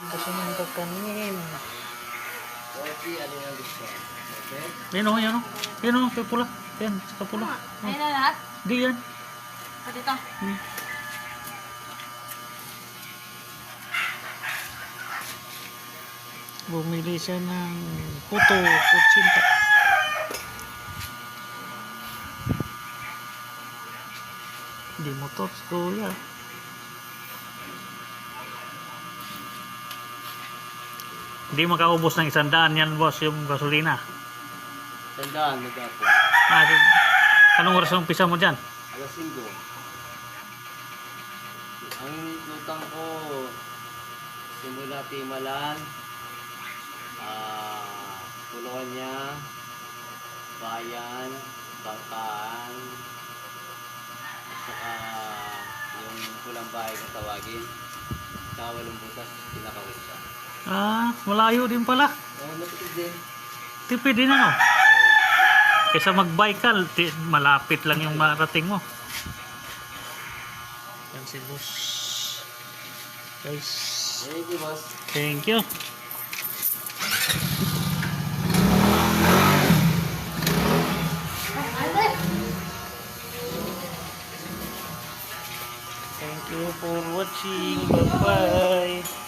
Kasi ng kakanin. Okay, ano yung gusto? Okay? Yan o, yan o. Yan o, sa pula. Yan, sa pula. Ayun na lahat? Di yan. O dito. Bumili siya ng puto, kutsinta. Di motor, kuya. Hindi makaubos ng 100 yan, boss, yung gasolina. Tandaan mo dapat. Anong oras ang umpisa mo dyan? Alas 5. Ang lutang ko, simula Timalan, Puluan niya, Bayan, Bangkaan, at saka yung Pulang Bahay kung tawagin, saka Walong Butas, pinakawista. Malayo din pala. Napitid din. Tipid din ano? Kaysa mag-bike ka, malapit lang yung marating mo. Yan si boss. Guys. Thank you, boss. Thank you. Thank you for watching. Bye-bye.